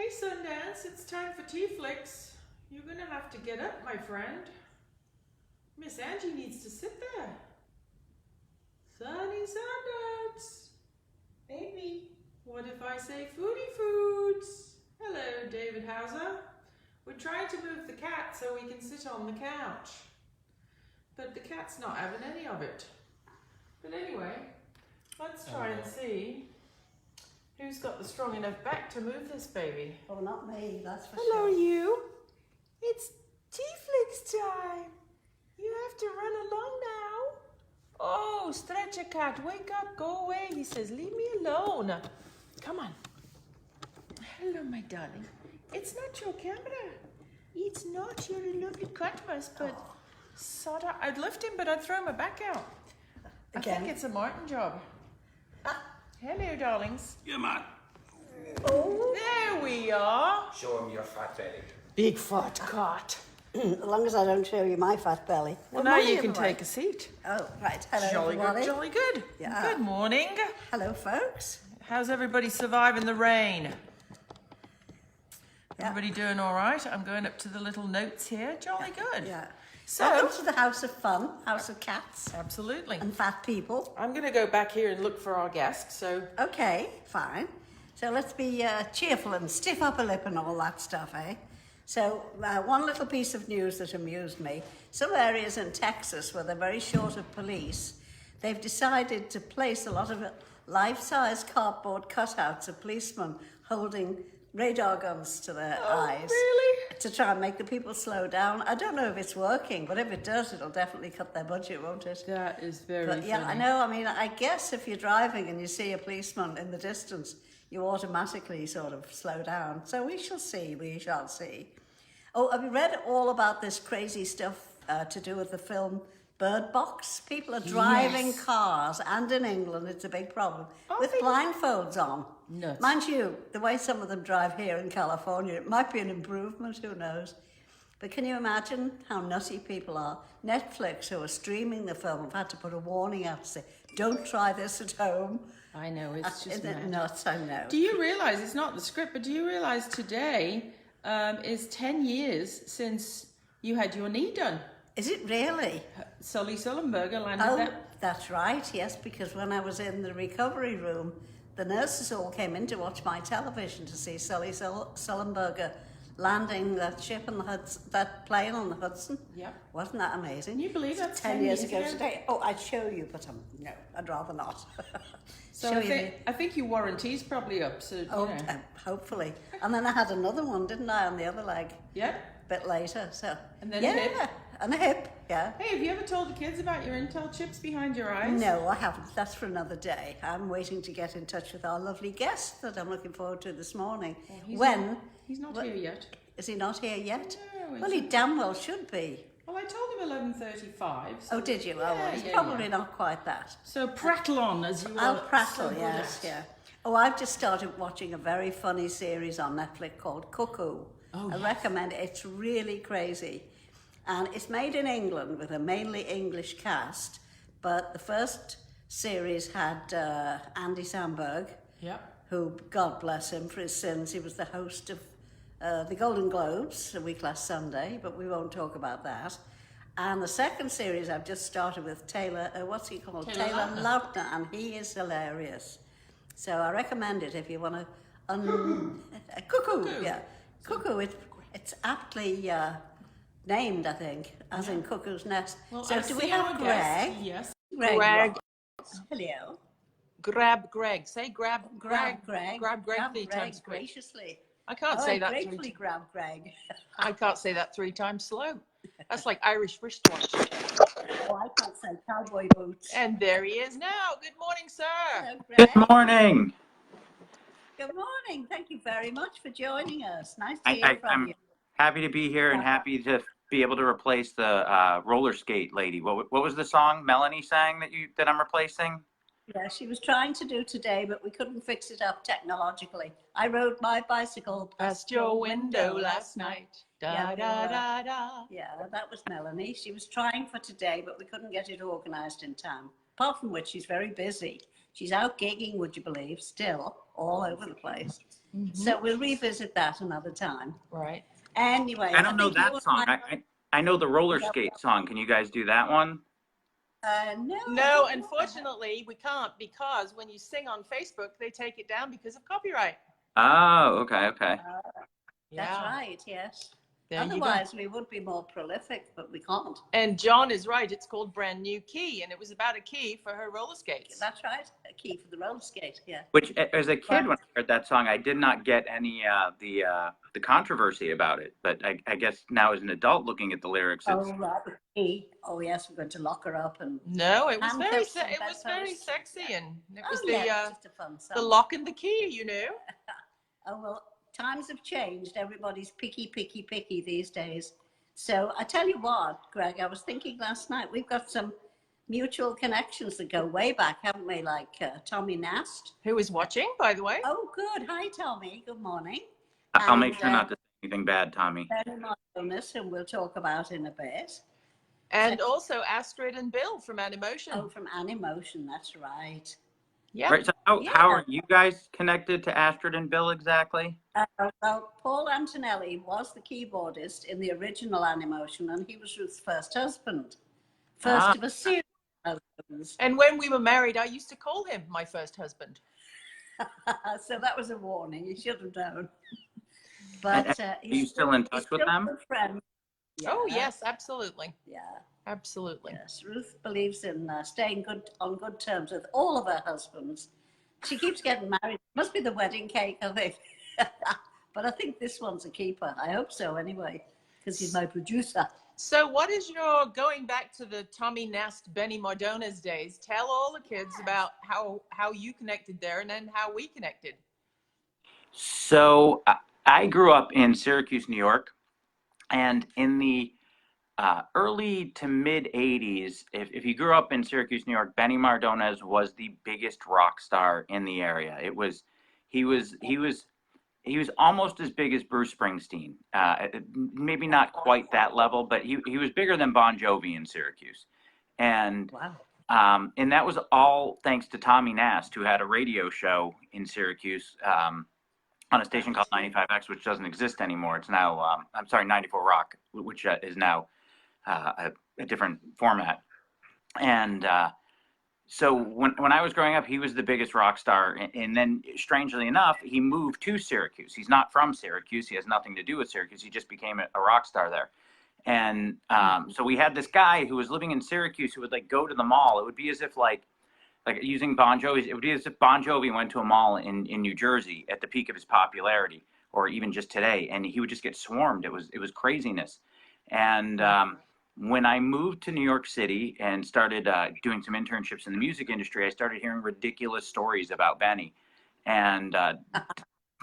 Hey Sundance, it's time for TeaFlix. You're gonna have to get up, my friend. Miss Angie needs to sit there. Sunny Sundance. Baby. What if I say foodie foods? Hello, David Hauser. We're trying to move the cat so we can sit on the couch. But the cat's not having any of it. But anyway, let's try and see who's got the strong enough back to move this baby. Oh, not me, that's for Hello, sure. you. It's TeaFlix time. You have to run along now. Oh, Stretcher Cat, wake up, go away. He says, leave me alone. Come on. Hello, my darling. It's not your camera. It's not your lovely cutmas, but sorta. I'd lift him, but I'd throw my back out. Again? I think it's a Martin job. Hello, darlings. Yeah, man. Oh, there we are. Show him your fat belly. Big fat cat. As long as I don't show you my fat belly. Well, Good now morning, you can everybody. take a seat. Oh, right. Hello, Jolly everybody. good, jolly good. Yeah. Good morning. Hello, folks. How's everybody surviving the rain? Yeah. Everybody doing all right? I'm going up to the little notes here. Jolly good. Yeah. So, Welcome to the House of Fun, House of Cats absolutely. and Fat People. I'm going to go back here and look for our guest. So, Okay, fine. So let's be cheerful and stiff upper lip and all that stuff, eh? So one little piece of news that amused me. Some areas in Texas where they're very short of police, they've decided to place a lot of life-size cardboard cutouts of policemen holding radar guns to their eyes. really? To try and make the people slow down. I don't know if it's working, but if it does, it'll definitely cut their budget, won't it? That is very But yeah, I funny. know. I mean, I guess if you're driving and you see a policeman in the distance, you automatically sort of slow down. So we shall see. We shall see. Oh, have you read all about this crazy stuff to do with the film Bird Box? People are driving Yes. cars, and in England it's a big problem, Oh, with they- blindfolds on. Nuts. Mind you, the way some of them drive here in California, it might be an improvement, who knows? But can you imagine how nutty people are? Netflix, who are streaming the film, have had to put a warning out to say, don't try this at home. I know, it's just Isn't it mad. nuts? I know. Do you realise, it's not the script, but do you realise today is 10 years since you had your knee done? Is it really? Sully Sullenberger landed Oh, that. that's right, yes, because when I was in the recovery room, the nurses all came in to watch my television to see Sully Sullenberger landing that ship on the Hudson, that plane on the Hudson. Yep. Wasn't that amazing? Can you believe that's 10 years ago today? Oh, I'd show you, but no, I'd rather not. So Show I you think your warranty's probably up. So Oh, you know. hopefully. And then I had another one, didn't I, on the other leg, Yeah. a bit later. So And then yeah, a hip. and a hip, yeah. Hey, have you ever told the kids about your Intel chips behind your eyes? No, I haven't. That's for another day. I'm waiting to get in touch with our lovely guest that I'm looking forward to this morning. He's not here yet. Is he not here yet? No, Well, he damn well should be. Well, I told him 11:35. So Oh, did you? Yeah, Oh, well, it's yeah, probably yeah. not quite that. So prattle on, as you I'll are prattle, so good yes, at. yeah. Oh, I've just started watching a very funny series on Netflix called Cuckoo. Oh, I recommend it. It's really crazy. And it's made in England with a mainly English cast, but the first series had Andy Samberg, Yeah. who, God bless him for his sins, he was the host of the Golden Globes a week last Sunday, but we won't talk about that. And the second series I've just started with Taylor, what's he called? Taylor Lautner, and he is hilarious. So I recommend it if you want to... Cuckoo, yeah. Cuckoo, it's aptly named, I think, as in Cuckoo's Nest. Well, so I do we see have our Greg? guest. Yes. Greg. Greg. Hello. Grab Greg. Say grab Grab Greg. Grab Greg 3 times quick. graciously. I can't Oh, say I that gratefully 3 grab Greg. I can't say that 3 times slow. That's like Irish wristwatch. Oh, I can't say cowboy boots. And there he is now. Good morning, sir. Hello, Greg. Good morning. Good morning. Thank you very much for joining us. Nice to hear from I'm you. happy to be here and happy to be able to replace the roller skate lady. What was the song Melanie sang that I'm replacing? Yeah, she was trying to do today, but we couldn't fix it up technologically. I rode my bicycle Past your window last night. Da Yeah, da da da. Yeah, that was Melanie. She was trying for today, but we couldn't get it organised in time. Apart from which, she's very busy. She's out gigging, would you believe, still, all over the place. So we'll revisit that another time. Right. Anyway, I don't know think you that song. I know the roller skate song. Can you guys do that one? No. No, unfortunately, we can't, because when you sing on Facebook, they take it down because of copyright. Oh, okay. That's right, yes. There you go. Otherwise, we would be more prolific, but we can't. And John is right. It's called Brand New Key, and it was about a key for her roller skates. That's right, a key for the roller skate, yeah. Which, as a kid, when I heard that song, I did not get any the controversy about it. But I guess now, as an adult, looking at the lyrics, it's... Oh, right, the key. Oh, yes, we're going to lock her up and... No, it was very handcuffs and very bedposts. sexy, and it was it's just a fun song. the lock and the key, you know. Oh, well, times have changed. Everybody's picky these days. So I tell you what, Greg, I was thinking last night, we've got some mutual connections that go way back, haven't we? Like Tommy Nast. Who is watching, by the way? Oh, good. Hi, Tommy. Good morning. I'll make sure not to say anything bad, Tommy. Very much illness, and we'll talk about in a bit. And also Astrid and Bill from Animotion. Oh, from Animotion, that's right. Yeah. Right. So how are you guys connected to Astrid and Bill exactly? Well, Paul Antonelli was the keyboardist in the original Animotion, and he was Ruth's first husband. First of a series of husbands. And when we were married, I used to call him my first husband. So that was a warning. You should have known. But are you still in touch with them? Friend. Yeah. Oh, yes, absolutely. Yeah. Absolutely. Yes, Ruth believes in staying on good terms with all of her husbands. She keeps getting married. Must be the wedding cake, I think. But I think this one's a keeper. I hope so anyway, because he's my producer. So what is your, going back to the Tommy Nast, Benny Mardona's days, tell all the kids about how you connected there and then how we connected. So I grew up in Syracuse, New York, and in the early to mid 80s, if you grew up in Syracuse, New York, Benny Mardones was the biggest rock star in the area. He was almost as big as Bruce Springsteen. Maybe not quite that level, but he was bigger than Bon Jovi in Syracuse. And wow. And that was all thanks to Tommy Nast, who had a radio show in Syracuse on a station called 95X, which doesn't exist anymore. It's now, 94 Rock, which is now a different format. And so when I was growing up, he was the biggest rock star. And then, strangely enough, he moved to Syracuse. He's not from Syracuse. He has nothing to do with Syracuse. He just became a rock star there. And so we had this guy who was living in Syracuse who would like go to the mall. It would be as if like using Bon Jovi, it would be as if Bon Jovi went to a mall in New Jersey at the peak of his popularity, or even just today, and he would just get swarmed. It was craziness. And when I moved to New York City and started doing some internships in the music industry, I started hearing ridiculous stories about Benny. And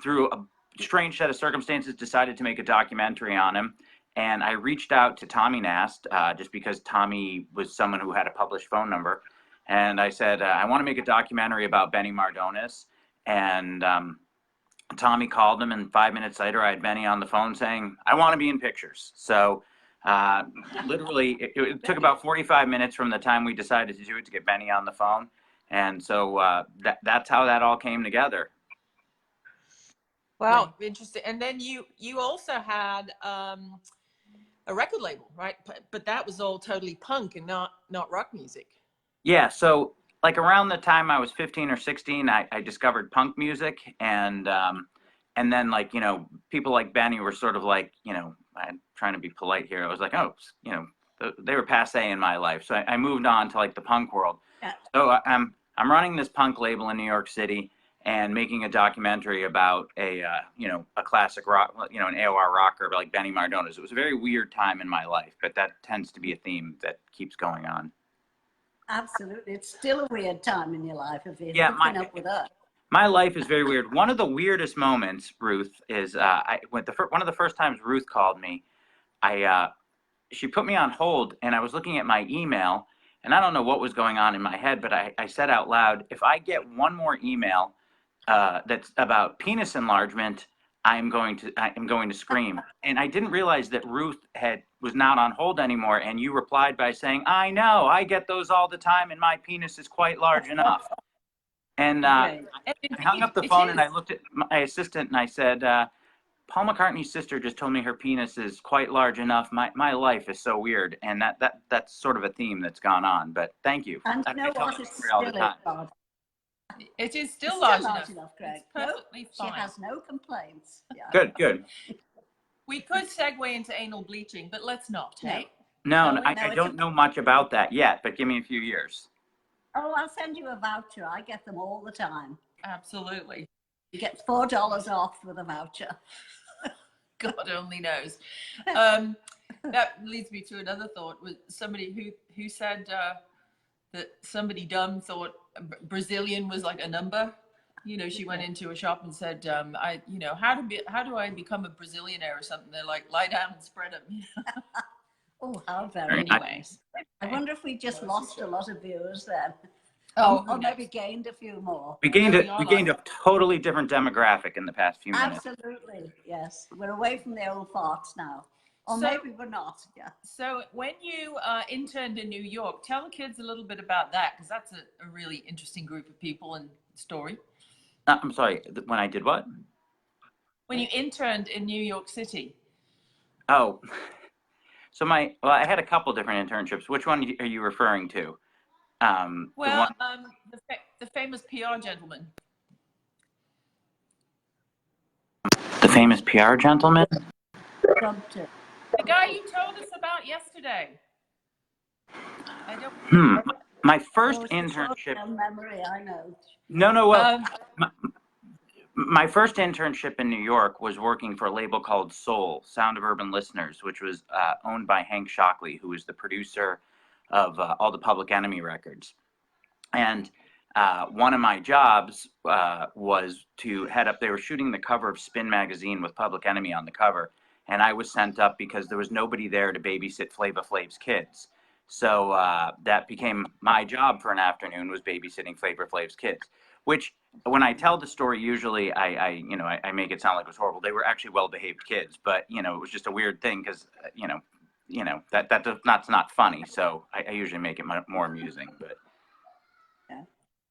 through a strange set of circumstances, decided to make a documentary on him. And I reached out to Tommy Nast just because Tommy was someone who had a published phone number. And I said, I want to make a documentary about Benny Mardones. And Tommy called him, and 5 minutes later, I had Benny on the phone saying, I want to be in pictures. So literally, it took about 45 minutes from the time we decided to do it to get Benny on the phone. And so that's how that all came together. Wow, interesting. And then you also had a record label, right? But that was all totally punk and not rock music. Yeah. So like around the time I was 15 or 16, I discovered punk music, and then like, you know, people like Benny were sort of like, you know, I'm trying to be polite here. I was like, oh, you know, they were passé in my life. So I moved on to like the punk world. Yeah. So I'm running this punk label in New York City and making a documentary about a classic rock, you know, an AOR rocker like Benny Mardones. It was a very weird time in my life, but that tends to be a theme that keeps going on. Absolutely. It's still a weird time in your life if you're hooking up with us. My life is very weird. One of the weirdest moments, Ruth, is one of the first times Ruth called me, she put me on hold, and I was looking at my email, and I don't know what was going on in my head, but I said out loud, if I get one more email that's about penis enlargement, I'm going to scream. And I didn't realize that Ruth was not on hold anymore, and you replied by saying, I know, I get those all the time, and my penis is quite large enough. And I Great. And hung indeed, up the it phone and I is. looked at my assistant and I said, Paul McCartney's sister just told me her penis is quite large enough. My life is so weird. And that's sort of a theme that's gone on. But thank you. And I you know tell what? that It story all the still is time. large. It is It's still still large large enough. enough, Greg. It's No, perfectly she fine. has no complaints. Yeah. Good, good. We could segue into anal bleaching, but let's not, No. hey? No, Shall no we? I don't know much about that yet, but give me a few years. Oh, I'll send you a voucher. I get them all the time. Absolutely. You get $4 off with a voucher. God only knows. That leads me to another thought. Was somebody who said that somebody dumb thought Brazilian was like a number. You know, she went into a shop and said, how do I become a Brazilianaire or something? They're like, lie down and spread them. Oh, how very Very nice. I wonder if we just lost a lot of viewers then. Oh, or maybe gained a few more. We gained a totally different demographic in the past few minutes. Absolutely, yes. We're away from the old farts now. Or So- maybe we're not, yeah. So when you interned in New York, tell the kids a little bit about that, because that's a really interesting group of people and story. I'm sorry, when I did what? When you interned in New York City. Oh, so I had a couple different internships. Which one are you referring to? Well, the famous PR gentleman. The famous PR gentleman? Doctor. The guy you told us about yesterday. I don't. My first Oh, it's a internship. short-term memory, I know. No. Well, my first internship in New York was working for a label called Soul, Sound of Urban Listeners, which was owned by Hank Shockley, who was the producer of all the Public Enemy records. And one of my jobs was to head up. They were shooting the cover of Spin magazine with Public Enemy on the cover, and I was sent up because there was nobody there to babysit Flava Flav's kids. So that became my job for an afternoon, was babysitting Flavor Flav's kids. Which, when I tell the story, usually I make it sound like it was horrible. They were actually well-behaved kids, but it was just a weird thing because that's not funny. So I usually make it more amusing, but.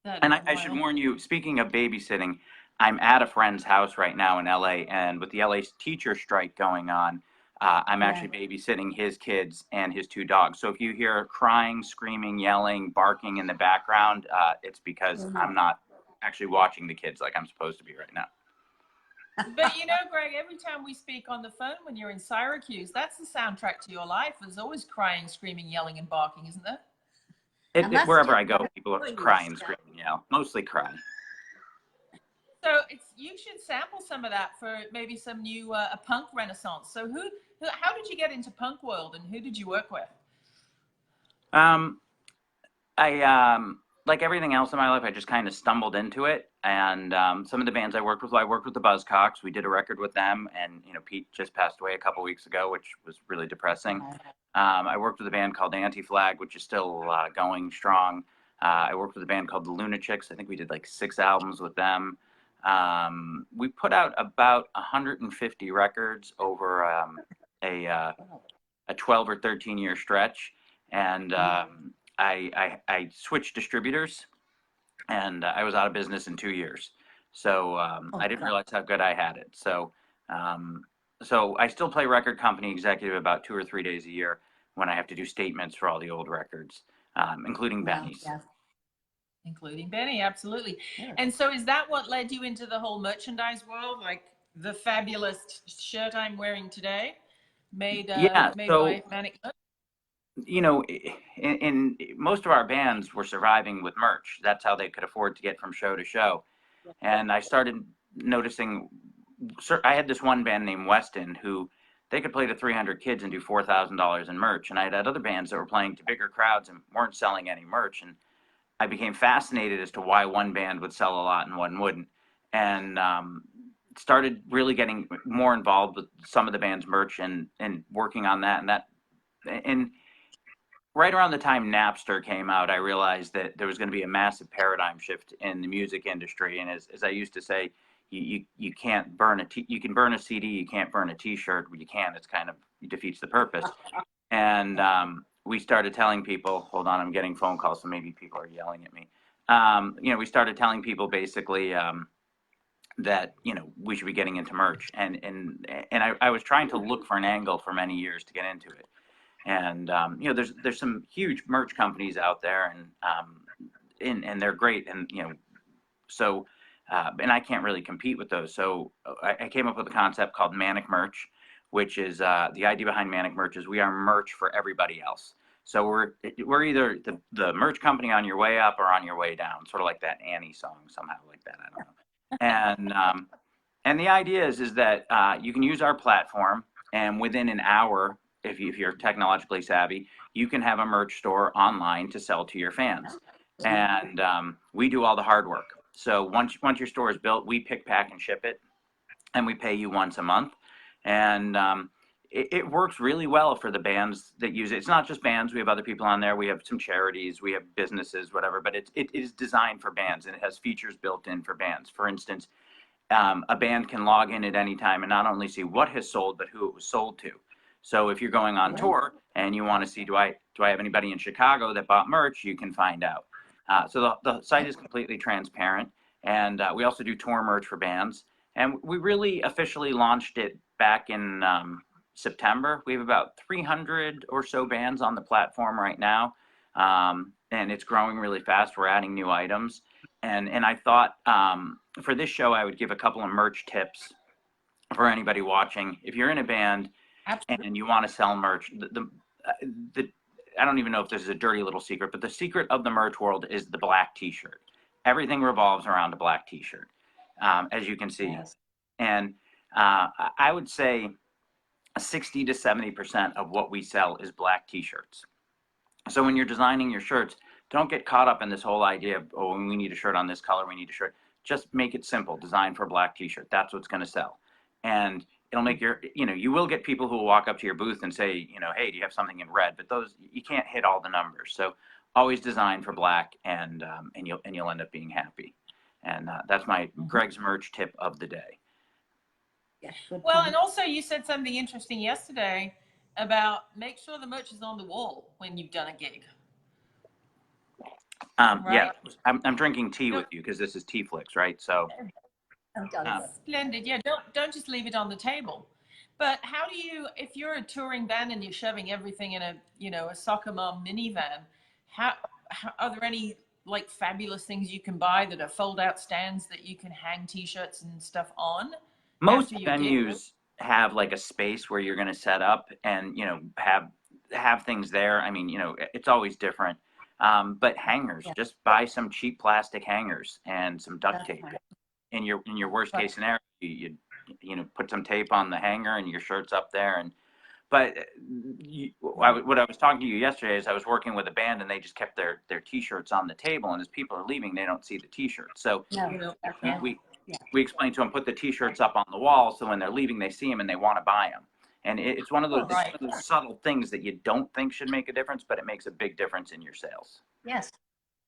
And I should warn you, speaking of babysitting, I'm at a friend's house right now in LA, and with the LA teacher strike going on, I'm actually babysitting his kids and his two dogs. So if you hear crying, screaming, yelling, barking in the background, it's because I'm not actually watching the kids like I'm supposed to be right now. But Greg, every time we speak on the phone when you're in Syracuse, that's the soundtrack to your life. There's always crying, screaming, yelling, and barking, isn't there? Wherever I go, people cry and scream and yell. Mostly cry. So you should sample some of that for maybe some new a punk renaissance. So how did you get into punk world, and who did you work with? I like everything else in my life, I just kind of stumbled into it. And some of the bands I worked with the Buzzcocks. We did a record with them, and Pete just passed away a couple weeks ago, which was really depressing. I worked with a band called Anti-Flag, which is still going strong. I worked with a band called the Lunatics. I think we did like 6 albums with them. We put out about 150 records over a 12 or 13 year stretch. And I switched distributors, and I was out of business in 2 years. So I didn't realize how good I had it. So I still play record company executive about 2 or 3 days a year when I have to do statements for all the old records, including Benny's. Yeah. Including Benny, absolutely. Yeah. And so is that what led you into the whole merchandise world? Like the fabulous shirt I'm wearing today, made by Manic. In most of our bands were surviving with merch. That's how they could afford to get from show to show. And I started noticing, I had this one band named Weston who they could play to 300 kids and do $4,000 in merch. And I had other bands that were playing to bigger crowds and weren't selling any merch. And I became fascinated as to why one band would sell a lot and one wouldn't. And started really getting more involved with some of the band's merch and working on that. And right around the time Napster came out, I realized that there was going to be a massive paradigm shift in the music industry. And as I used to say, you can't burn you can burn a CD, you can't burn a T-shirt. You can. It's kind of, it defeats the purpose. And we started telling people, hold on, I'm getting phone calls, so maybe people are yelling at me. we started telling people basically that we should be getting into merch, and I was trying to look for an angle for many years to get into it. And there's some huge merch companies out there, and they're great, and so and I can't really compete with those. So I came up with a concept called Manic Merch, which is the idea behind Manic Merch is we are merch for everybody else. So we're either the merch company on your way up or on your way down, sort of like that Annie song, somehow like that. I don't know. And the idea is that you can use our platform, and within an hour, if you're technologically savvy, you can have a merch store online to sell to your fans. And we do all the hard work. So once your store is built, we pick, pack, and ship it, and we pay you once a month. And it works really well for the bands that use it. It's not just bands. We have other people on there. We have some charities. We have businesses, whatever. But it is designed for bands, and it has features built in for bands. For instance, a band can log in at any time and not only see what has sold, but who it was sold to. So if you're going on tour and you want to see, do I have anybody in Chicago that bought merch, you can find out. So the site is completely transparent. And we also do tour merch for bands. And we really officially launched it back in September. We have about 300 or so bands on the platform right now. And it's growing really fast. We're adding new items. And I thought for this show, I would give a couple of merch tips for anybody watching. If you're in a band and you want to sell merch, I don't even know if this is a dirty little secret, but the secret of the merch world is the black t-shirt. Everything revolves around a black t-shirt, as you can see. Yes. And I would say 60 to 70% of what we sell is black t-shirts. So when you're designing your shirts, don't get caught up in this whole idea of, oh, we need a shirt on this color, we need a shirt. Just make it simple. Design for a black t-shirt. That's what's going to sell. And it'll make you will get people who will walk up to your booth and say, hey, do you have something in red? But those, you can't hit all the numbers. So always design for black, and you'll end up being happy. And that's my Greg's merch tip of the day. Yes. Well, and also you said something interesting yesterday about make sure the merch is on the wall when you've done a gig. Yeah, Right? I'm drinking tea with you because this is TeaFlix, right? So Splendid. Yeah, don't just leave it on the table. But how do you, if you're a touring band and you're shoving everything in a soccer mom minivan, how are there any like fabulous things you can buy that are fold out stands that you can hang t-shirts and stuff on? Most venues have like a space where you're going to set up and have things there. I mean, it's always different. But hangers, just buy some cheap plastic hangers and some duct tape. In your worst case scenario, you put some tape on the hanger and your shirt's up there. But what I was talking to you yesterday is I was working with a band and they just kept their t-shirts on the table, and as people are leaving, they don't see the t-shirts. So we explained to them, put the t-shirts up on the wall so when they're leaving, they see them and they want to buy them. And it's one of those subtle things that you don't think should make a difference, but it makes a big difference in your sales. Yes.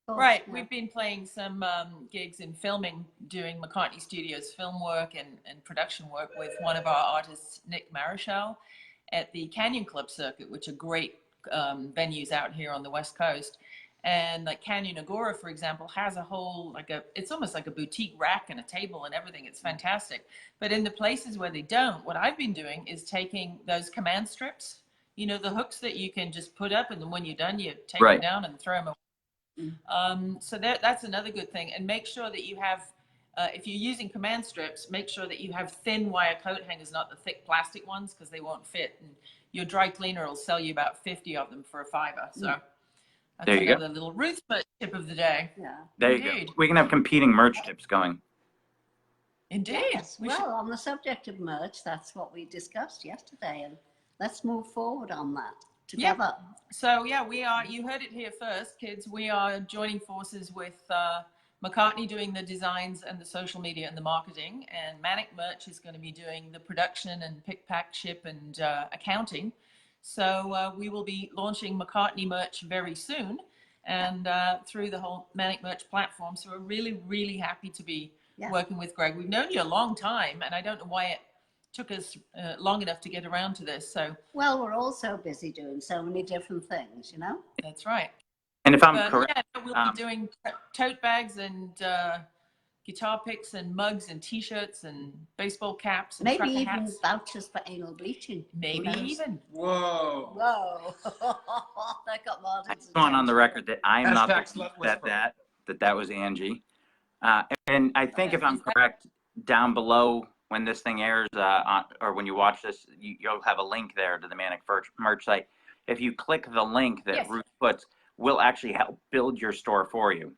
Right. Yeah. We've been playing some gigs in filming, doing McCartney Studios film work and production work with one of our artists, Nick Marichal, at the Canyon Club circuit, which are great venues out here on the West Coast. And like Canyon Agora, for example, has a whole, it's almost like a boutique rack and a table and everything. It's fantastic. But in the places where they don't, what I've been doing is taking those command strips, the hooks that you can just put up, and then when you're done, you take them down and throw them away. So that's another good thing. And make sure that you have, if you're using command strips, make sure that you have thin wire coat hangers, not the thick plastic ones, because they won't fit. And your dry cleaner will sell you about 50 of them for $5. So that's another little Ruth tip of the day. Yeah. There you go. We can have competing merch tips going. Indeed. Yes. Well, on the subject of merch, that's what we discussed yesterday, and let's move forward on that together. Yeah. So we are, you heard it here first, kids. We are joining forces with McCartney doing the designs and the social media and the marketing, and Manic Merch is going to be doing the production and pick, pack, ship and accounting. So we will be launching McCartney merch very soon, and through the whole Manic Merch platform. So we're really, really happy to be working with Greg. We've known you a long time, and I don't know why it took us long enough to get around to this. So well, we're all so busy doing so many different things, That's right. And if I'm But correct, yeah, we'll be doing tote bags and guitar picks and mugs and T-shirts and baseball caps and Maybe trucker even hats. vouchers for anal bleaching. Maybe even. Whoa. Whoa. That got Martin's I'm going on the attention. record that I'm not the Hashtag one slut that whisperer. that was Angie. And I think Okay. if I'm correct, down below when this thing airs, or when you watch this, you'll have a link there to the Manic merch site. If you click the link that Yes. Ruth puts, we'll actually help build your store for you.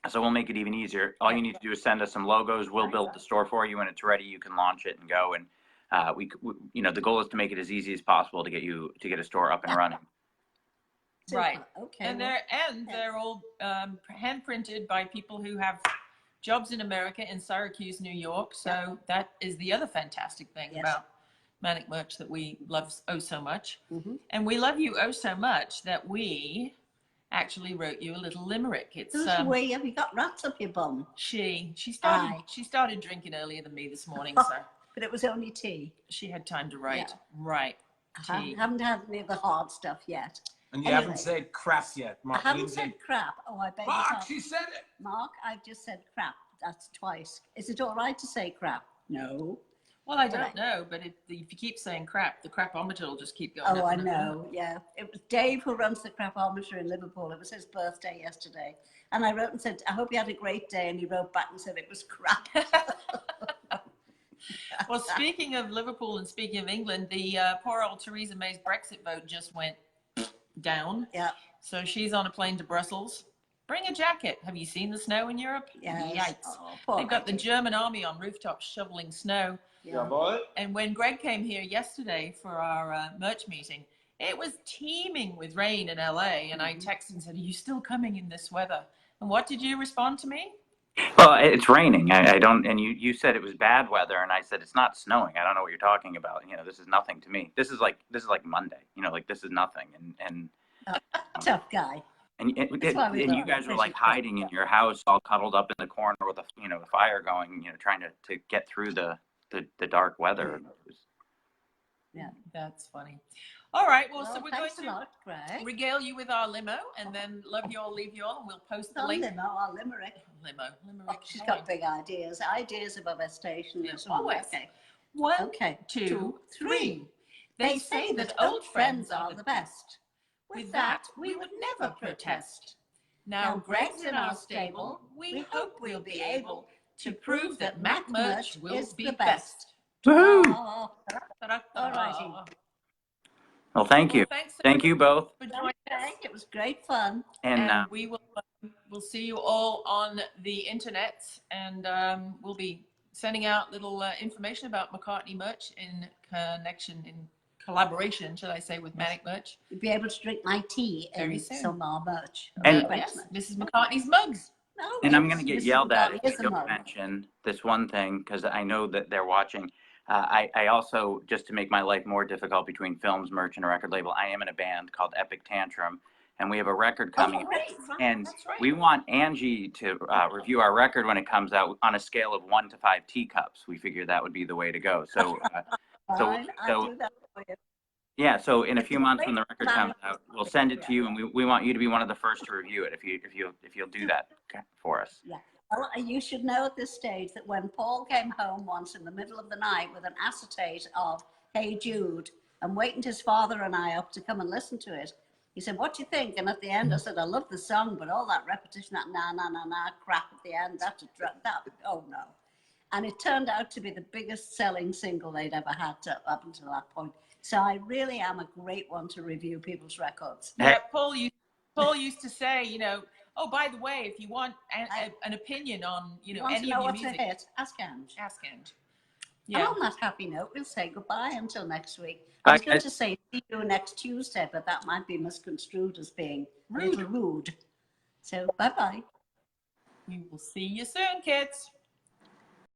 So we'll make it even easier. All you need to do is send us some logos. We'll build the store for you. When it's ready, you can launch it and go. And the goal is to make it as easy as possible to get a store up and running. Super. Right. Okay. And they're all hand printed by people who have jobs in America, in Syracuse, New York. So that is the other fantastic thing about Manic Merch that we love oh so much. And we love you oh so much that we actually wrote you a little limerick. It's Who's we? Have you got rats up your bum? she started drinking earlier than me this morning, so But it was only tea. she had time to write. Right. I Tea. haven't had any of the hard stuff yet. And you Anyway. haven't said crap yet, I Mark. haven't said crap. Oh, I beg your Mark, pardon. she said it. Mark, I've just said crap. That's twice. Is it all right to say crap? No. Well, I don't know, but if you keep saying crap, the crapometer will just keep going. Oh, up I and up and up. know. Yeah. It was Dave who runs the crapometer in Liverpool. It was his birthday yesterday. And I wrote and said, I hope you had a great day. And he wrote back and said it was crap. Well, speaking of Liverpool and speaking of England, the poor old Theresa May's Brexit vote just went down. Yeah. So she's on a plane to Brussels. Bring a jacket. Have you seen the snow in Europe? Yes. Yikes. Oh, They've got the German army on rooftops shoveling snow. Yeah, boy. And when Greg came here yesterday for our merch meeting, it was teeming with rain in LA. And I texted and said, are you still coming in this weather? And what did you respond to me? Well, it's raining. I don't. And you said it was bad weather, and I said it's not snowing. I don't know what you're talking about. This is nothing to me. This is like Monday. This is nothing. And tough guy. And you guys were like hiding in your house, all cuddled up in the corner with the fire going, trying to get through the dark weather. Yeah, that's funny. All right, well, so we're going thanks a lot, Greg. regale you with our limo, and then love you all, leave you all, and we'll post the Our link. limo, our limerick. Limerick. Oh, she's got big ideas. Ideas above her station. Yeah, As well. always. Okay. One, Okay. 2, 3. They say that old friends are the best. With that, we would never protest. Now Greg's in our stable. We hope we'll be able to prove that Mac Merch will be best. Woohoo! Oh, all righty. Well, thank you. Thanks so Thank you both. much for joining us. it was great fun. And we will see you all on the internet, and we'll be sending out little information about McCartney merch in collaboration, should I say, with Manic Merch. You'll be able to drink my tea Very in soon. some more merch. And- Yes, Mrs. McCartney's mugs. Oh, And I'm yes, going to get Mrs. yelled at McCartney if you is a don't mug. mention this one thing, because I know that they're watching. I also, just to make my life more difficult between films, merch, and a record label, I am in a band called Epic Tantrum, and we have a record coming. Right. And That's right. we want Angie to review our record when it comes out on a scale of 1 to 5 teacups. We figured that would be the way to go. So, Fine, I'll do that for you. yeah. So in a few months when the record comes out, we'll send it to you, and we want you to be one of the first to review it if you'll do that for us. Yeah. Well, you should know at this stage that when Paul came home once in the middle of the night with an acetate of Hey Jude and wakened his father and I up to come and listen to it, he said, what do you think? And at the end, I said, I love the song, but all that repetition, that na crap at the end, oh no. And it turned out to be the biggest selling single they'd ever had up until that point. So I really am a great one to review people's records. Yeah, Paul used to say, oh, by the way, if you want an opinion on, You want any to know of your what's a music, hit? Ask Ange. ask Ange. And Yeah. on that happy note, we'll say goodbye until next week. I was Bye, going guys. to say see you next Tuesday, but that might be misconstrued as being a Rude. little rude. So bye-bye. We will see you soon, kids.